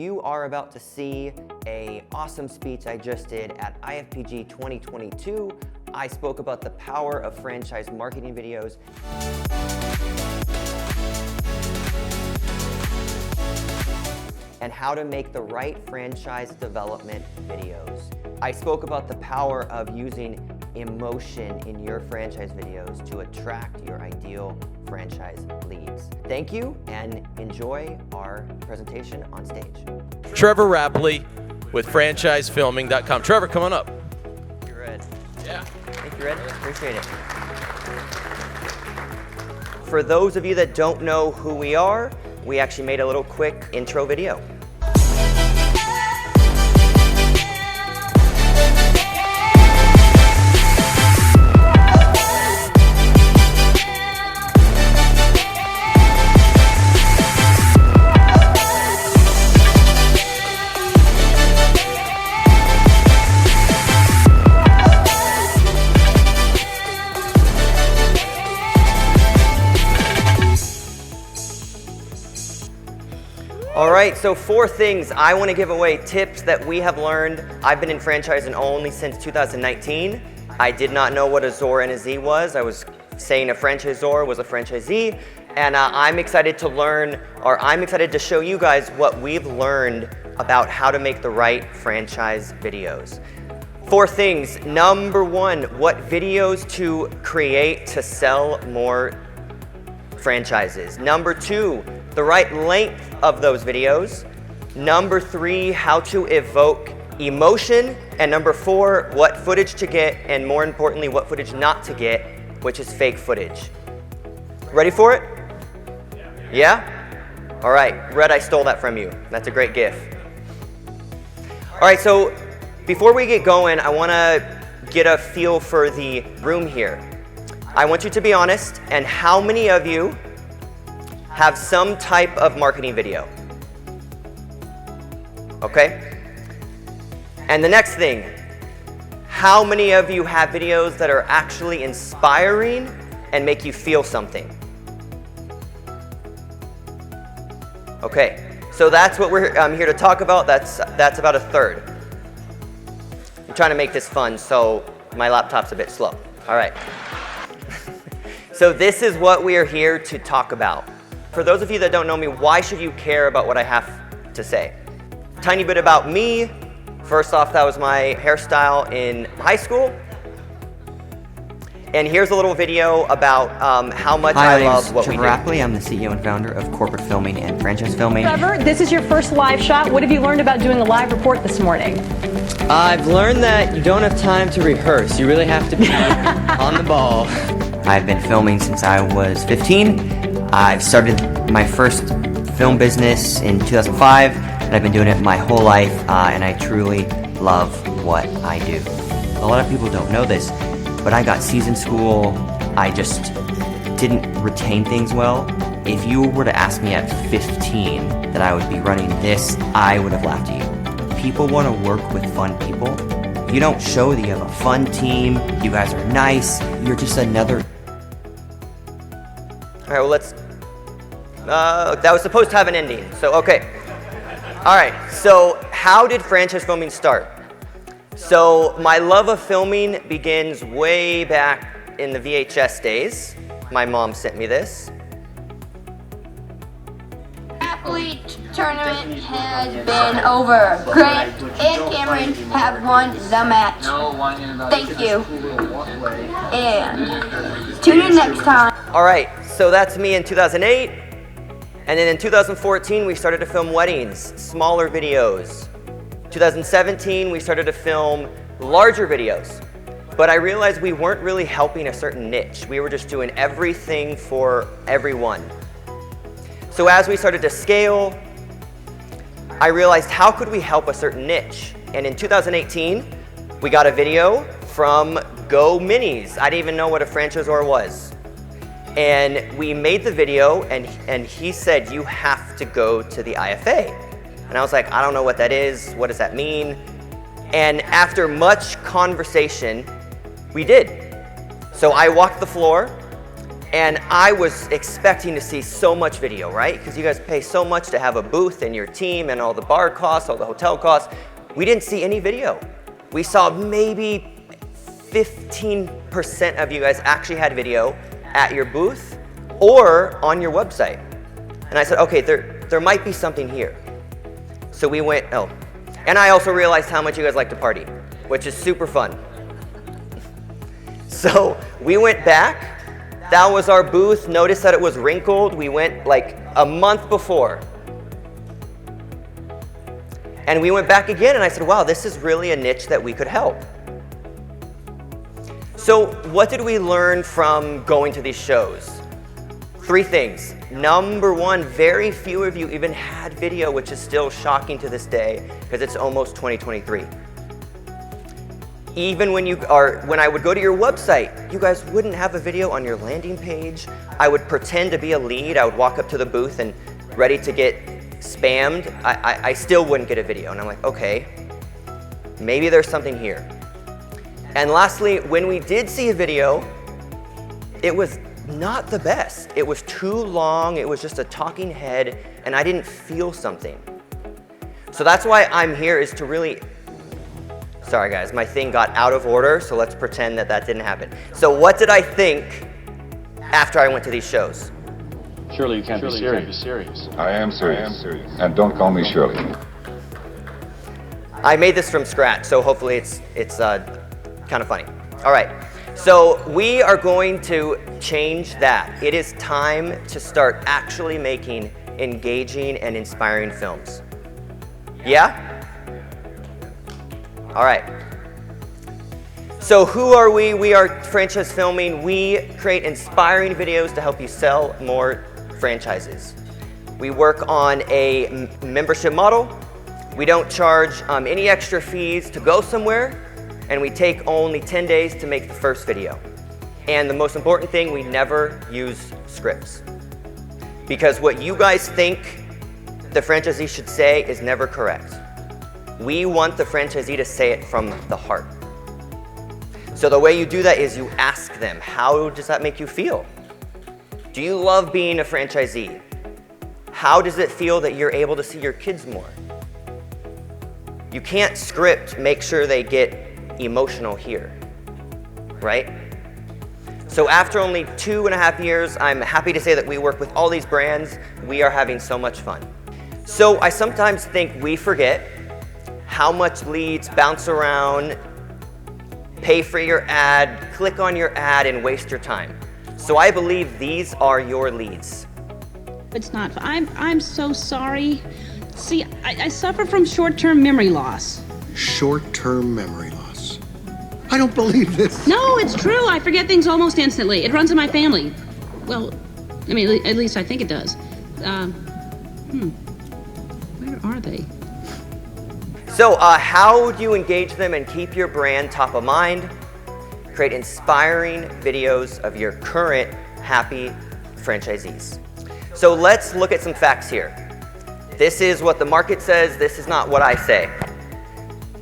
You are about to see an awesome speech I just did at IFPG 2022. I spoke about the power of franchise marketing videos. And how to make the right franchise development videos. I spoke about the power of using emotion in your franchise videos to attract your ideal franchise leads. Thank you and enjoy our presentation on stage. Trevor Rappleye with FranchiseFilming.com. Trevor, come on up. Thank you, Red. Yeah. Thank you, Red. Appreciate it. For those of you that don't know who we are, we actually made a little quick intro video. All right, so 4 things I want to give away, tips that we have learned. I've been in franchising only since 2019. I did not know what a Zor and a Z was. I was saying a franchisor was a franchisee, and I'm excited to learn, or I'm excited to show you guys what we've learned about how to make the right franchise videos. 4 things. Number 1, what videos to create to sell more franchises. Number 2, the right length of those videos. Number 3, how to evoke emotion. And number 4, what footage to get, and more importantly, what footage not to get, which is fake footage. Ready for it? Yeah? All right, Red, I stole that from you. That's a great gift. All right, so before we get going, I wanna get a feel for the room here. I want you to be honest, and how many of you have some type of marketing video? Okay? And the next thing, how many of you have videos that are actually inspiring and make you feel something? Okay, so that's what I'm here to talk about. That's about a third. I'm trying to make this fun, so my laptop's a bit slow. All right. So this is what we are here to talk about. For those of you that don't know me, why should you care about what I have to say? Tiny bit about me. First off, that was my hairstyle in high school. And here's a little video about how much I love what we do. Trevor Rappleye. I'm the CEO and founder of Corporate Filming and Franchise Filming. Trevor, this is your first live shot. What have you learned about doing a live report this morning? I've learned that you don't have time to rehearse. You really have to be on the ball. I've been filming since I was 15. I've started my first film business in 2005, and I've been doing it my whole life, and I truly love what I do. A lot of people don't know this, but I got C's in school. I just didn't retain things well. If you were to ask me at 15 that I would be running this, I would have laughed at you. People want to work with fun people. If you don't show that you have a fun team, you guys are nice, you're just another. All right, well, let's, that was supposed to have an ending, so okay. All right, so how did franchise filming start? So my love of filming begins way back in the VHS days. My mom sent me this. Athlete tournament has been over. Grant and Cameron have won the match. Thank you. And tune in next time. All right, so that's me in 2008. And then in 2014, we started to film weddings, smaller videos. 2017, we started to film larger videos. But I realized we weren't really helping a certain niche. We were just doing everything for everyone. So as we started to scale, I realized how could we help a certain niche? And in 2018, we got a video from Go Minis. I didn't even know what a franchisor was. And we made the video, and he said, you have to go to the IFA. And I was like, I don't know what that is. What does that mean? And after much conversation, we did. So I walked the floor, And I was expecting to see so much video, right? Because you guys pay so much to have a booth and your team and all the bar costs, all the hotel costs. We didn't see any video. We saw maybe 15% of you guys actually had video at your booth or on your website. And I said, okay, there might be something here. So we went, oh. And I also realized how much you guys like to party, which is super fun. So we went back. That was our booth. Notice that it was wrinkled. We went like a month before. And we went back again and I said, wow, this is really a niche that we could help. So what did we learn from going to these shows? 3 things. Number 1, very few of you even had video, which is still shocking to this day because it's almost 2023. Even when I would go to your website, you guys wouldn't have a video on your landing page. I would pretend to be a lead. I would walk up to the booth and ready to get spammed. I still wouldn't get a video. And I'm like, okay, maybe there's something here. And lastly, when we did see a video, it was not the best. It was too long. It was just a talking head and I didn't feel something. So that's why I'm here, is to really, sorry guys, my thing got out of order, so let's pretend that that didn't happen. So what did I think after I went to these shows? Surely you can't be serious. I am serious. And don't call me Shirley. I made this from scratch, so hopefully it's kind of funny. All right, so we are going to change that. It is time to start actually making engaging and inspiring films. Yeah? All right. So who are we? We are Franchise Filming. We create inspiring videos to help you sell more franchises. We work on a membership model. We don't charge any extra fees to go somewhere, and we take only 10 days to make the first video. And the most important thing, we never use scripts. Because what you guys think the franchisee should say is never correct. We want the franchisee to say it from the heart. So the way you do that is you ask them, how does that make you feel? Do you love being a franchisee? How does it feel that you're able to see your kids more? You can't script, make sure they get emotional here, right? So after only 2.5 years, I'm happy to say that we work with all these brands. We are having so much fun. So I sometimes think we forget how much leads bounce around, pay for your ad, click on your ad, and waste your time. So I believe these are your leads. It's not. I'm so sorry. See, I suffer from short-term memory loss. Short-term memory loss. I don't believe this. No, it's true. I forget things almost instantly. It runs in my family. Well, I mean, at least I think it does. Where are they? So how do you engage them and keep your brand top of mind? Create inspiring videos of your current happy franchisees. So let's look at some facts here. This is what the market says. This is not what I say.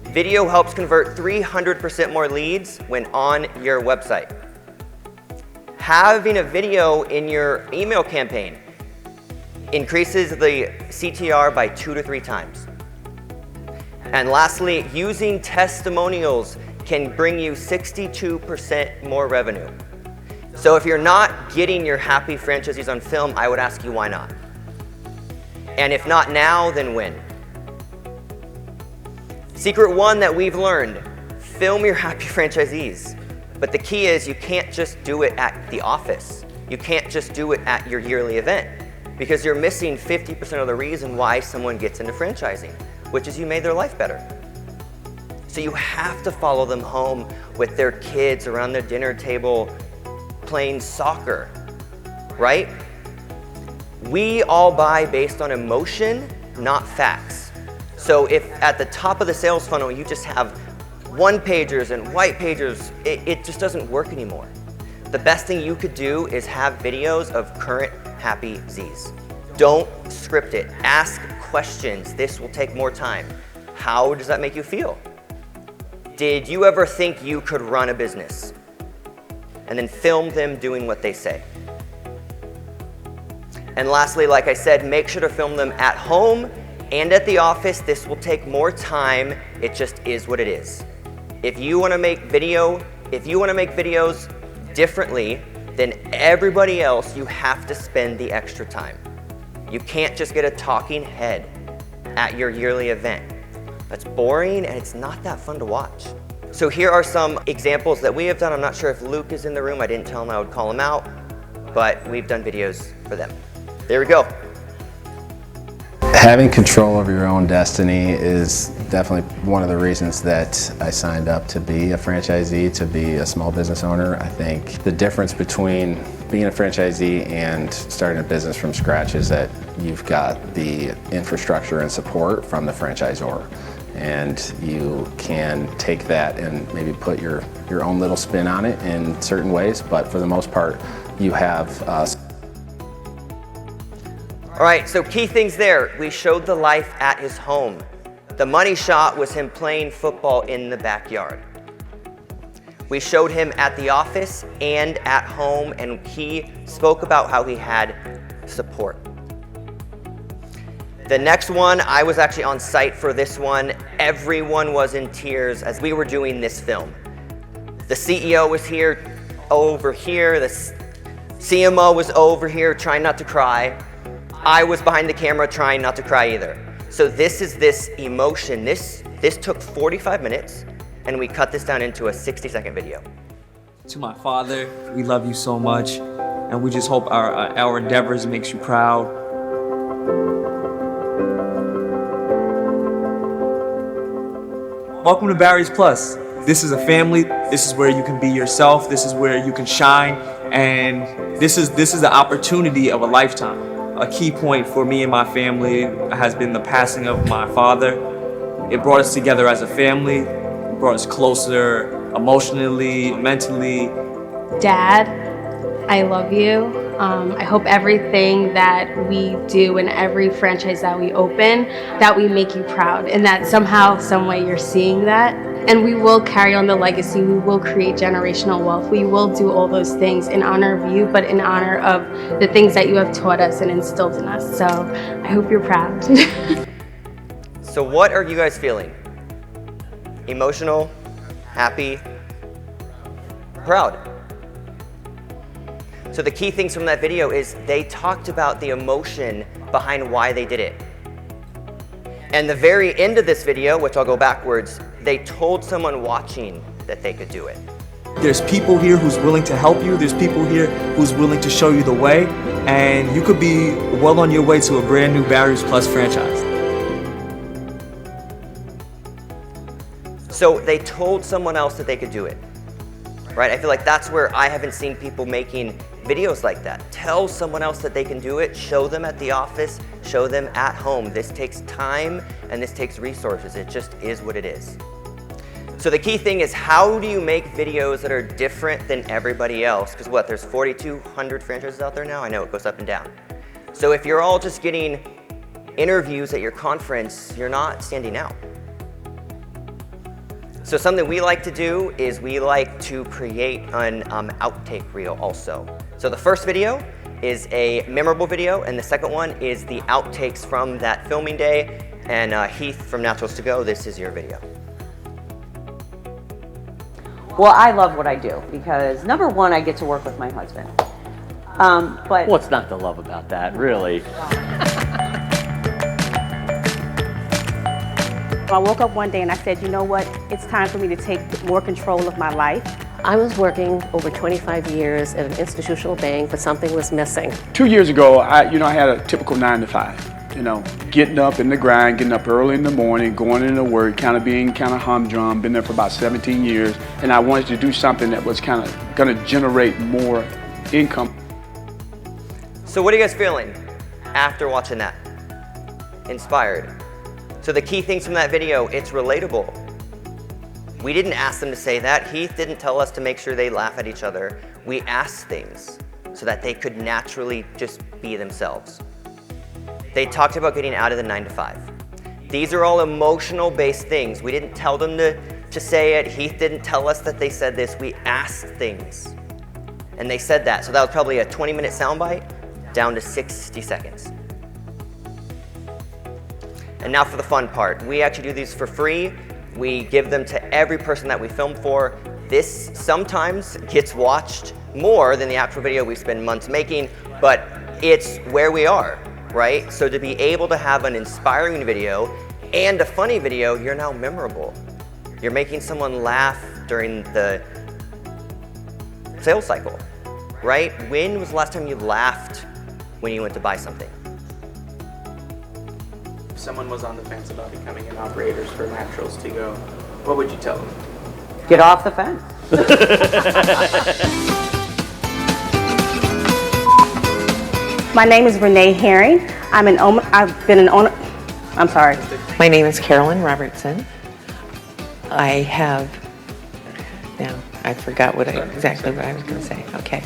Video helps convert 300% more leads when on your website. Having a video in your email campaign increases the CTR by 2 to 3 times. And lastly, using testimonials can bring you 62% more revenue. So if you're not getting your happy franchisees on film, I would ask you why not? And if not now, then when? Secret 1 that we've learned, film your happy franchisees. But the key is you can't just do it at the office. You can't just do it at your yearly event because you're missing 50% of the reason why someone gets into franchising, which is you made their life better. So you have to follow them home with their kids around their dinner table playing soccer, right? We all buy based on emotion, not facts. So if at the top of the sales funnel you just have one-pagers and white-pagers, it just doesn't work anymore. The best thing you could do is have videos of current happy Z's. Don't script it. Ask questions. This will take more time. How does that make you feel? Did you ever think you could run a business and then film them doing what they say? And lastly, like I said, make sure to film them at home and at the office. This will take more time. It just is what it is. If you want to make videos differently than everybody else, you have to spend the extra time. You can't just get a talking head at your yearly event. That's boring and it's not that fun to watch. So here are some examples that we have done. I'm not sure if Luke is in the room. I didn't tell him I would call him out, but we've done videos for them. There we go. Having control of your own destiny is definitely one of the reasons that I signed up to be a franchisee, to be a small business owner. I think the difference between being a franchisee and starting a business from scratch is that you've got the infrastructure and support from the franchisor. And you can take that and maybe put your own little spin on it in certain ways, but for the most part, you have All right, so key things there. We showed the life at his home. The money shot was him playing football in the backyard. We showed him at the office and at home, and he spoke about how he had support. The next one, I was actually on site for this one. Everyone was in tears as we were doing this film. The CEO was here, over here. The CMO was over here trying not to cry. I was behind the camera trying not to cry either. So this is this emotion. This took 45 minutes and we cut this down into a 60-second video. To my father, we love you so much and we just hope our endeavors makes you proud. Welcome to Barry's Plus. This is a family. This is where you can be yourself. This is where you can shine. And this is the opportunity of a lifetime. A key point for me and my family has been the passing of my father. It brought us together as a family. It brought us closer emotionally, mentally. Dad, I love you. I hope everything that we do in every franchise that we open, that we make you proud, and that somehow, some way you're seeing that. And we will carry on the legacy. We will create generational wealth. We will do all those things in honor of you, but in honor of the things that you have taught us and instilled in us. So I hope you're proud. So what are you guys feeling? Emotional, happy, proud? So the key things from that video is they talked about the emotion behind why they did it. And the very end of this video, which I'll go backwards, they told someone watching that they could do it. There's people here who's willing to help you. There's people here who's willing to show you the way. And you could be well on your way to a brand new Barry's Plus franchise. So they told someone else that they could do it, right? I feel like that's where I haven't seen people making videos like that. Tell someone else that they can do it, show them at the office, show them at home. This takes time and this takes resources. It just is what it is. So the key thing is, how do you make videos that are different than everybody else? Because what, there's 4,200 franchises out there now? I know it goes up and down. So if you're all just getting interviews at your conference, you're not standing out. So something we like to do is we like to create an outtake reel also. So the first video is a memorable video, and the second one is the outtakes from that filming day. And Heath from Naturals to Go, this is your video. Well, I love what I do because number one, I get to work with my husband. But what's not to love about that, really? I woke up one day and I said, you know what? It's time for me to take more control of my life. I was working over 25 years at an institutional bank, but something was missing. 2 years ago, I had a typical 9 to 5. Getting up in the grind, getting up early in the morning, going into work, being humdrum, been there for about 17 years, and I wanted to do something that was going to generate more income. So what are you guys feeling after watching that? Inspired. So the key things from that video, it's relatable. We didn't ask them to say that. Heath didn't tell us to make sure they laugh at each other. We asked things so that they could naturally just be themselves. They talked about getting out of the 9 to 5. These are all emotional-based things. We didn't tell them to say it. Heath didn't tell us that they said this. We asked things, and they said that. So that was probably a 20-minute soundbite down to 60 seconds. And now for the fun part. We actually do these for free. We give them to every person that we film for. This sometimes gets watched more than the actual video we spend months making, but it's where we are, right? So to be able to have an inspiring video and a funny video, you're now memorable. You're making someone laugh during the sales cycle, right? When was the last time you laughed when you went to buy something? If someone was on the fence about becoming an operator for Naturals to Go, what would you tell them? Get off the fence. My name is Renee Herring. I've been an owner. I'm sorry. My name is Carolyn Robertson. I have, now I forgot exactly what I was going to say. Okay.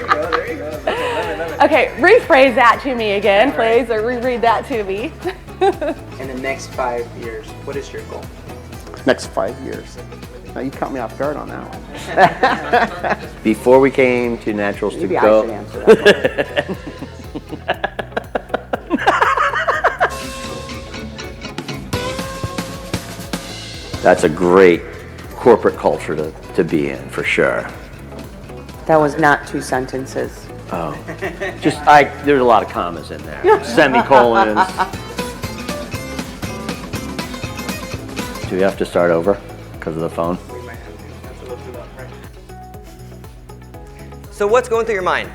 There you go. Okay, rephrase that to me again, please, or reread that to me. In the next 5 years, what is your goal? Next 5 years. Now you caught me off guard on that one. Before we came to Naturals Maybe to Go. I should answer that one. That's a great corporate culture to be in, for sure. That was not 2 sentences. Oh, there's a lot of commas in there. Semicolons. Do we have to start over because of the phone? So what's going through your mind?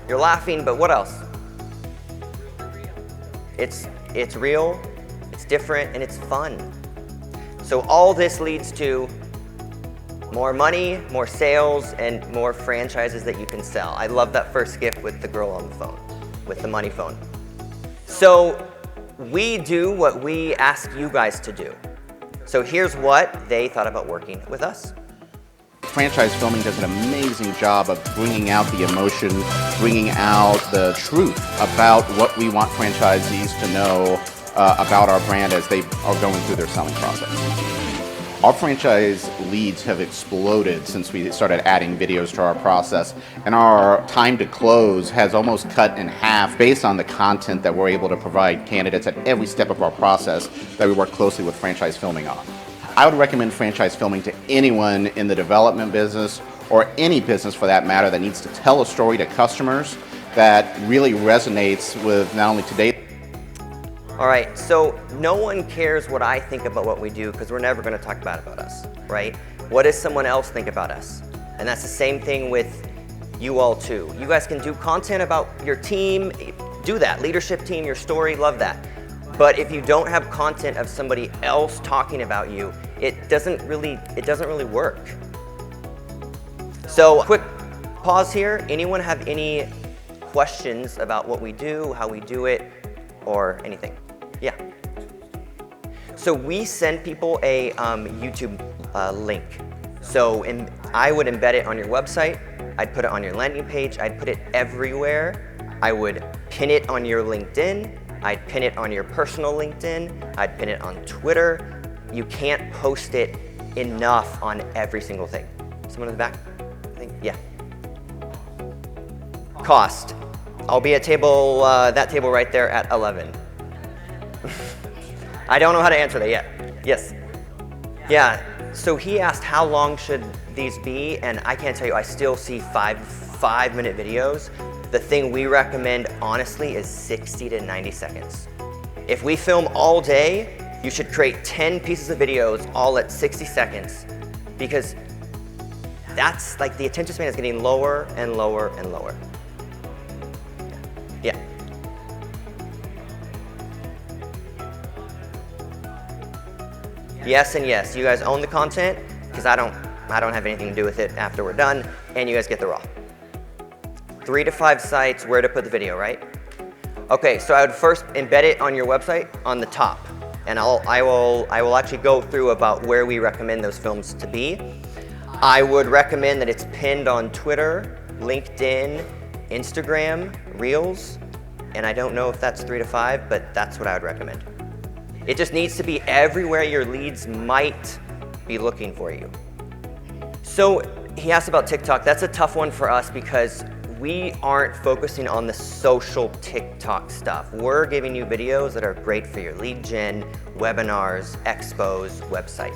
You're laughing, but what else? It's real, it's different, and it's fun. So all this leads to more money, more sales, and more franchises that you can sell. I love that first skip with the girl on the phone, with the money phone. So we do what we ask you guys to do. So here's what they thought about working with us. Franchise Filming does an amazing job of bringing out the emotion, bringing out the truth about what we want franchisees to know about our brand as they are going through their selling process. Our franchise leads have exploded since we started adding videos to our process, and our time to close has almost cut in half based on the content that we're able to provide candidates at every step of our process that we work closely with Franchise Filming on. I would recommend Franchise Filming to anyone in the development business, or any business for that matter, that needs to tell a story to customers that really resonates with not only today. All right, so no one cares what I think about what we do because we're never going to talk bad about us, right? What does someone else think about us? And that's the same thing with you all too. You guys can do content about your team, do that. Leadership team, your story, love that. But if you don't have content of somebody else talking about you, it doesn't really work. So quick pause here. Anyone have any questions about what we do, how we do it, or anything? Yeah. So we send people a YouTube link. So I would embed it on your website. I'd put it on your landing page. I'd put it everywhere. I would pin it on your LinkedIn. I'd pin it on your personal LinkedIn. I'd pin it on Twitter. You can't post it enough on every single thing. Someone in the back? I think, yeah. Cost. I'll be at that table right there at 11. I don't know how to answer that yet. Yes. Yeah, so he asked how long should these be, and I can't tell you, I still see five-minute videos. The thing we recommend, honestly, is 60 to 90 seconds. If we film all day, you should create 10 pieces of videos all at 60 seconds, because that's like the attention span is getting lower and lower and lower. Yeah. Yes and yes. You guys own the content because I don't have anything to do with it after we're done, and you guys get the raw. 3 to 5 sites where to put the video, right? Okay, so I would first embed it on your website on the top, and I will actually go through about where we recommend those films to be. I would recommend that it's pinned on Twitter, LinkedIn, Instagram, Reels, and I don't know if that's 3 to 5, but that's what I would recommend. It just needs to be everywhere your leads might be looking for you. So he asked about TikTok. That's a tough one for us because we aren't focusing on the social TikTok stuff. We're giving you videos that are great for your lead gen, webinars, expos, website.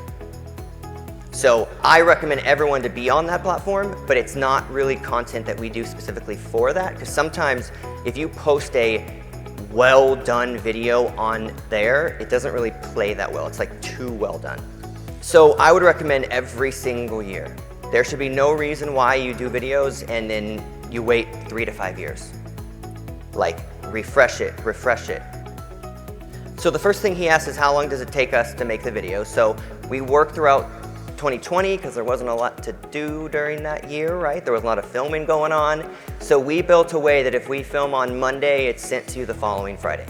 So I recommend everyone to be on that platform, but it's not really content that we do specifically for that, because sometimes if you post a well done video on there, it doesn't really play that well. It's like too well done. So I would recommend every single year. There should be no reason why you do videos and then you wait 3 to 5 years. Like, refresh it, refresh it. So the first thing he asked is how long does it take us to make the video? So we worked throughout 2020 because there wasn't a lot to do during that year, right? There was a lot of filming going on. So we built a way that if we film on Monday, it's sent to you the following Friday.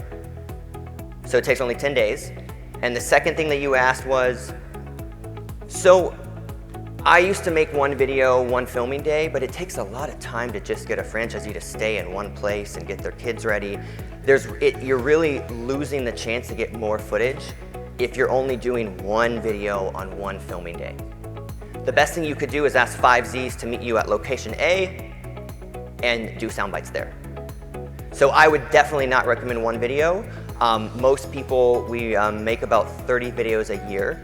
So it takes only 10 days. And the second thing that you asked was, so I used to make one video, one filming day, but it takes a lot of time to just get a franchisee to stay in one place and get their kids ready. You're really losing the chance to get more footage if you're only doing one video on one filming day. The best thing you could do is ask 5Zs to meet you at location A and do sound bites there. So I would definitely not recommend one video. Most people, we make about 30 videos a year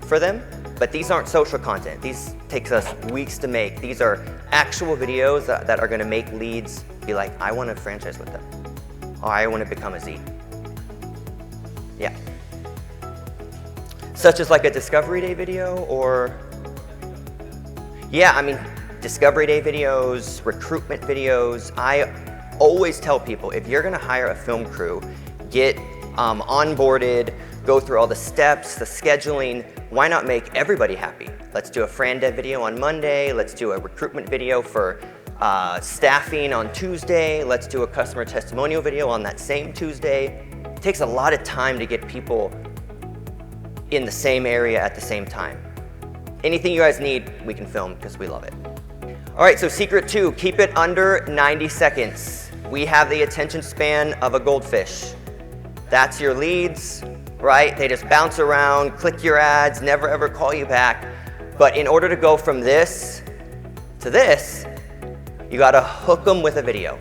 for them, but these aren't social content. These takes us weeks to make. These are actual videos that are gonna make leads be like, I wanna franchise with them, or I wanna become a Z. Yeah. Such as like a Discovery Day video, or, yeah, I mean, Discovery Day videos, recruitment videos. I always tell people, if you're gonna hire a film crew, get onboarded, go through all the steps, the scheduling, why not make everybody happy? Let's do a Fran Dev video on Monday, let's do a recruitment video for staffing on Tuesday, let's do a customer testimonial video on that same Tuesday. It takes a lot of time to get people in the same area at the same time. Anything you guys need, we can film because we love it. All right, so secret 2, keep it under 90 seconds. We have the attention span of a goldfish. That's your leads, right? They just bounce around, click your ads, never ever call you back. But in order to go from this to this, you gotta hook them with a video.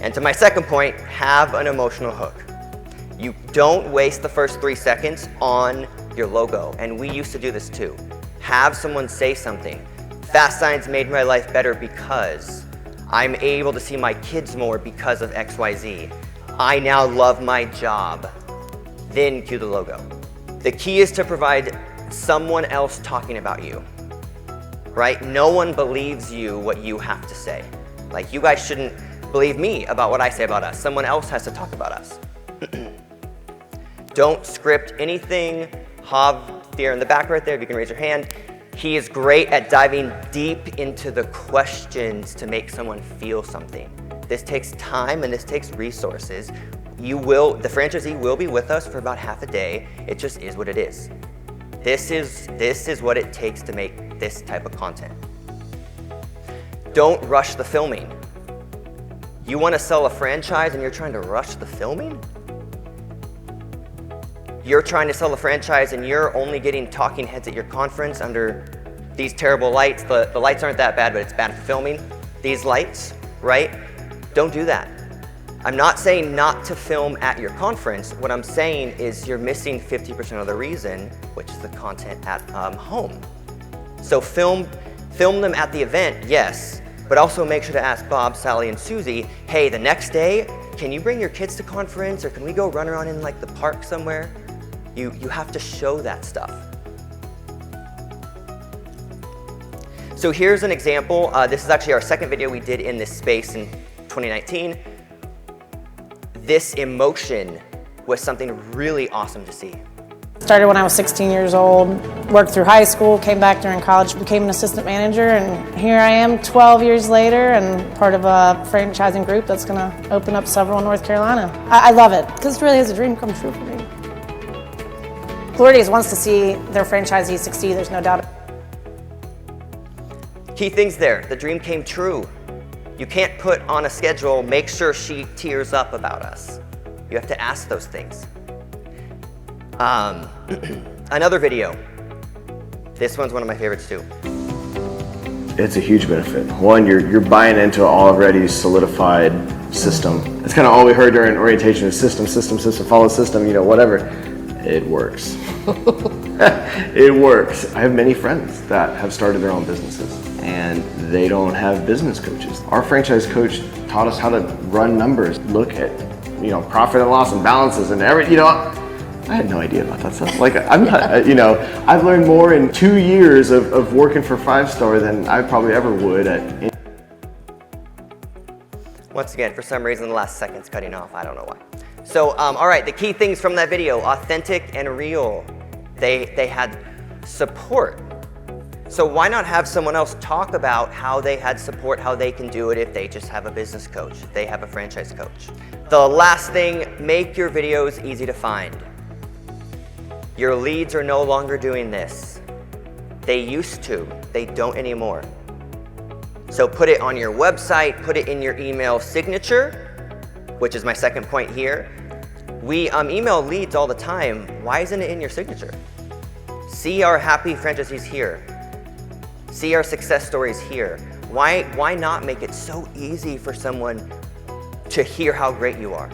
And to my second point, have an emotional hook. You don't waste the first 3 seconds on your logo. And we used to do this too. Have someone say something. Fast Signs made my life better because I'm able to see my kids more because of XYZ. I now love my job. Then cue the logo. The key is to provide someone else talking about you, right? No one believes you what you have to say. Like, you guys shouldn't believe me about what I say about us. Someone else has to talk about us. Don't script anything. Hav there in the back right there, if you can raise your hand. He is great at diving deep into the questions to make someone feel something. This takes time and this takes resources. The franchisee will be with us for about half a day. It just is what it is. This is what it takes to make this type of content. Don't rush the filming. You want to sell a franchise and you're trying to rush the filming? You're trying to sell a franchise and you're only getting talking heads at your conference under these terrible lights. The lights aren't that bad, but it's bad for filming. These lights, right? Don't do that. I'm not saying not to film at your conference. What I'm saying is you're missing 50% of the reason, which is the content at home. So film them at the event, yes, but also make sure to ask Bob, Sally, and Susie, hey, the next day, can you bring your kids to conference, or can we go run around in like the park somewhere? You have to show that stuff. So here's an example. This is actually our second video we did in this space in 2019. This emotion was something really awesome to see. Started when I was 16 years old, worked through high school, came back during college, became an assistant manager, and here I am 12 years later and part of a franchising group that's going to open up several in North Carolina. I love it because it really is a dream come true for me. Floridians wants to see their franchisees succeed, there's no doubt. Key things there, the dream came true. You can't put on a schedule, make sure she tears up about us. You have to ask those things. Another video. This one's one of my favorites too. It's a huge benefit. One, you're buying into an already solidified system. It's kind of all we heard during orientation is system, follow the system, you know, whatever. It works. It works. I have many friends that have started their own businesses and they don't have business coaches. Our franchise coach taught us how to run numbers, look at, you know, profit and loss and balances and everything, you know. I had no idea about that stuff. Like, I'm not, you know, I've learned more in 2 years of working for 5-Star than I probably ever would at. Once again, for some reason the last second's cutting off, I don't know why. So, all right, the key things from that video, authentic and real. They had support. So why not have someone else talk about how they had support, how they can do it if they just have a business coach, if they have a franchise coach. The last thing, make your videos easy to find. Your leads are no longer doing this. They used to, they don't anymore. So put it on your website, put it in your email signature, which is my second point here. We email leads all the time. Why isn't it in your signature? See our happy franchisees here. See our success stories here. Why not make it so easy for someone to hear how great you are?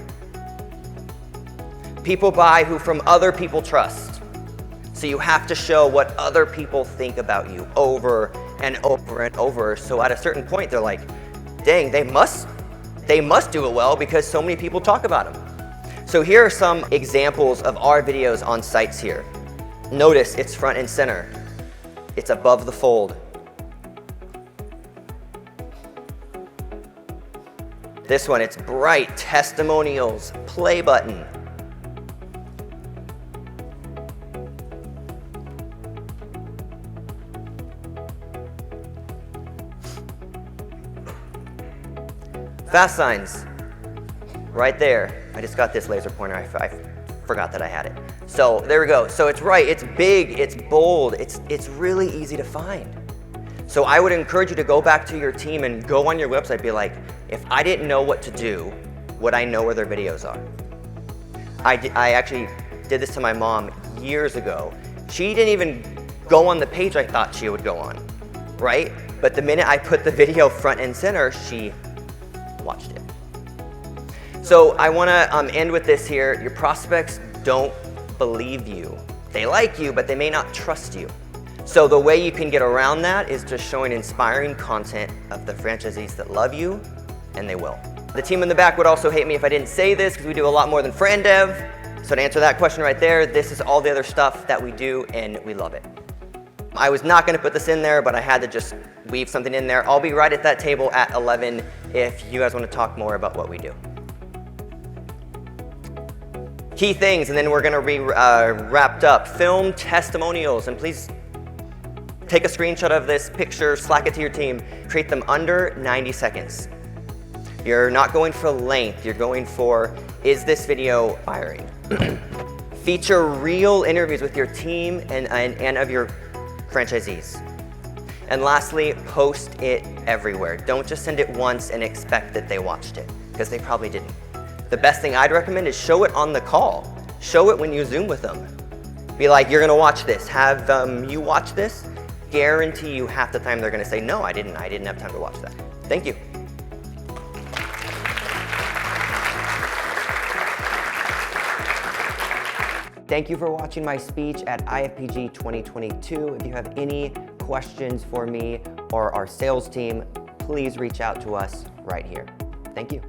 People buy who from other people trust. So you have to show what other people think about you over and over and over. So at a certain point, they're like, dang, they must do it well because so many people talk about them. So here are some examples of our videos on sites here. Notice it's front and center. It's above the fold. This one, it's bright, testimonials, play button. Fast signs, right there. I just got this laser pointer, I forgot that I had it. So there we go. So it's right, it's big, it's bold, it's really easy to find. So I would encourage you to go back to your team and go on your website, be like, if I didn't know what to do, would I know where their videos are? I actually did this to my mom years ago. She didn't even go on the page I thought she would go on, right? But the minute I put the video front and center, she watched it. So I wanna end with this here. Your prospects don't believe you. They like you, but they may not trust you. So the way you can get around that is just showing inspiring content of the franchisees that love you, and they will. The team in the back would also hate me if I didn't say this because we do a lot more than Fran Dev. So to answer that question right there, this is all the other stuff that we do and we love it. I was not gonna put this in there, but I had to just weave something in there. I'll be right at that table at 11 if you guys wanna talk more about what we do. Key things, and then we're gonna be wrapped up. Film testimonials, and please take a screenshot of this picture, Slack it to your team. Create them under 90 seconds. You're not going for length, you're going for, is this video firing? Feature real interviews with your team and of your franchisees. And lastly, post it everywhere. Don't just send it once and expect that they watched it, because they probably didn't. The best thing I'd recommend is show it on the call. Show it when you Zoom with them. Be like, you're gonna watch this. Have you watch this? Guarantee you half the time they're gonna say, no, I didn't have time to watch that. Thank you. Thank you for watching my speech at IFPG 2022. If you have any questions for me or our sales team, please reach out to us right here. Thank you.